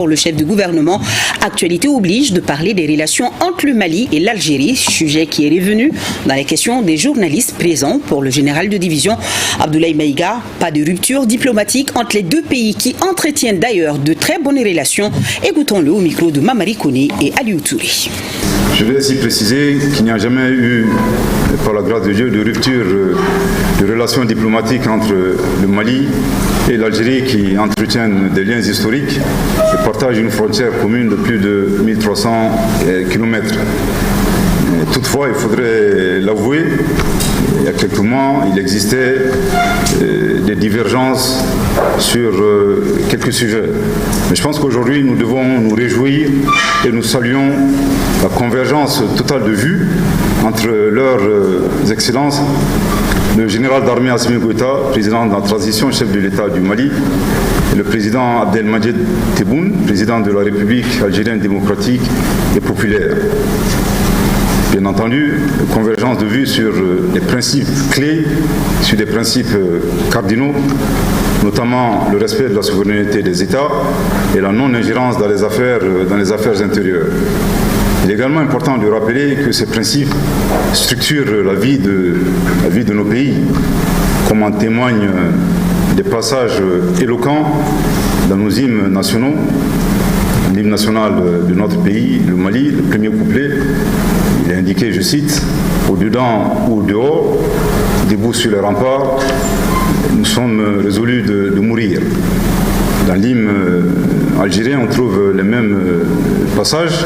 Pour le chef du gouvernement, actualité oblige de parler des relations entre le Mali et l'Algérie, sujet qui est revenu dans les questions des journalistes présents. Pour le général de division Abdoulaye Maïga, pas de rupture diplomatique entre les deux pays qui entretiennent d'ailleurs de très bonnes relations. Écoutons-le au micro de Mamari Koné et Aliou Touré. Je vais aussi préciser qu'il n'y a jamais eu, par la grâce de Dieu, de rupture de relations diplomatiques entre le Mali et l'Algérie qui entretiennent des liens historiques et partagent une frontière commune de plus de 1300 km. Toutefois, il faudrait l'avouer, il y a quelques mois, il existait des divergences sur quelques sujets. Mais je pense qu'aujourd'hui, nous devons nous réjouir et nous saluons la convergence totale de vues entre leurs excellences, le général d'armée Assimi Goïta, président de la transition, chef de l'État du Mali, et le président Abdelmadjid Tebboune, président de la République algérienne démocratique et populaire. Bien entendu, convergence de vues sur des principes clés, sur des principes cardinaux, notamment le respect de la souveraineté des États et la non-ingérence dans les affaires intérieures. Il est également important de rappeler que ces principes structurent la vie de nos pays, comme en témoignent des passages éloquents dans nos hymnes nationaux. L'hymne national de notre pays, le Mali, le premier couplet, il est indiqué, je cite, « Au-dedans ou dehors, debout sur les remparts, nous sommes résolus de mourir ». Dans l'hymne algérien, on trouve les mêmes passages.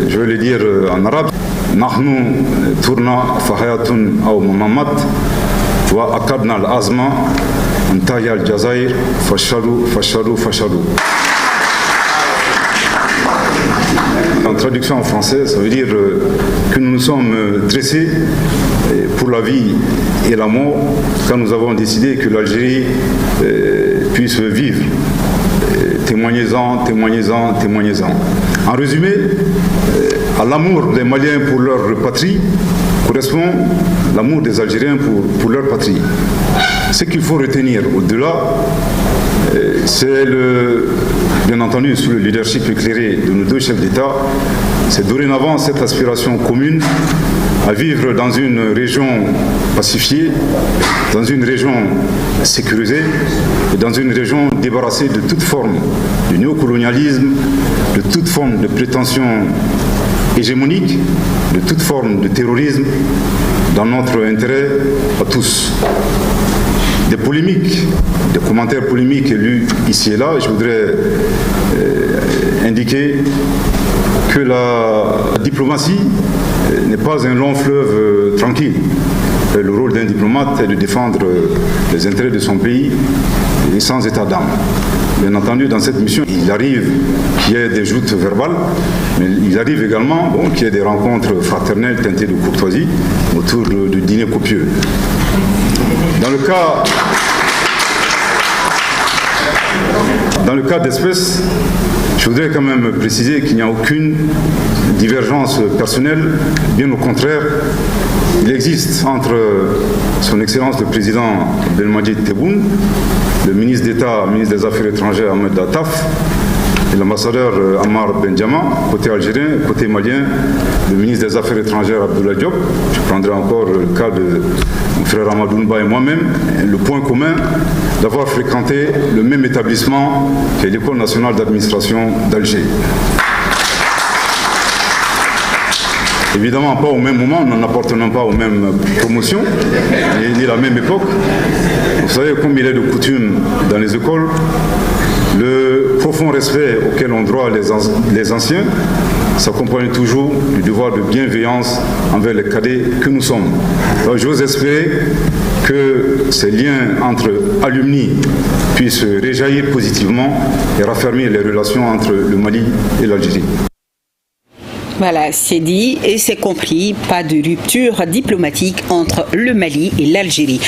Je vais le dire en arabe. « Nahnu tourna fahayatun aw mamamat wa akadna al-azma antaya al-jazair fashalu fashalu fashalu ». En traduction en français, ça veut dire que nous nous sommes dressés pour la vie et la mort quand nous avons décidé que l'Algérie puisse vivre. Témoignez-en, témoignez-en, témoignez-en. En résumé, à l'amour des Maliens pour leur patrie correspond l'amour des Algériens pour leur patrie. Ce qu'il faut retenir au-delà, c'est bien entendu sous le leadership éclairé de nos deux chefs d'État, c'est dorénavant cette aspiration commune à vivre dans une région pacifiée, dans une région sécurisée et dans une région débarrassée de toute forme de néocolonialisme, de toute forme de prétention hégémonique, de toute forme de terrorisme, dans notre intérêt à tous. Des polémiques, des commentaires polémiques lus ici et là, je voudrais indiquer que la diplomatie n'est pas un long fleuve tranquille. Le rôle d'un diplomate est de défendre les intérêts de son pays et sans état d'âme. Bien entendu, dans cette mission, il arrive qu'il y ait des joutes verbales, mais il arrive également qu'il y ait des rencontres fraternelles teintées de courtoisie autour de dîners copieux. Dans le cas d'espèce, je voudrais quand même préciser qu'il n'y a aucune divergence personnelle, bien au contraire. Il existe entre son Excellence le Président Abdelmadjid Tebboune, le ministre d'État, ministre des Affaires étrangères Ahmed Attaf, et l'ambassadeur Ammar Benjamin, côté algérien, côté malien, le ministre des Affaires étrangères Abdoulaye Diop. Je prendrai encore le cas de mon frère Amadou Mba et moi-même, le point commun d'avoir fréquenté le même établissement qu'est l'École nationale d'administration d'Alger. Évidemment pas au même moment, nous n'appartenons pas aux mêmes promotions, ni la même époque. Vous savez, comme il est de coutume dans les écoles, le profond respect auquel ont droit les anciens s'accompagne toujours du devoir de bienveillance envers les cadets que nous sommes. J'ose espérer que ces liens entre alumni puissent réjaillir positivement et raffermir les relations entre le Mali et l'Algérie. Voilà, c'est dit et c'est compris, pas de rupture diplomatique entre le Mali et l'Algérie.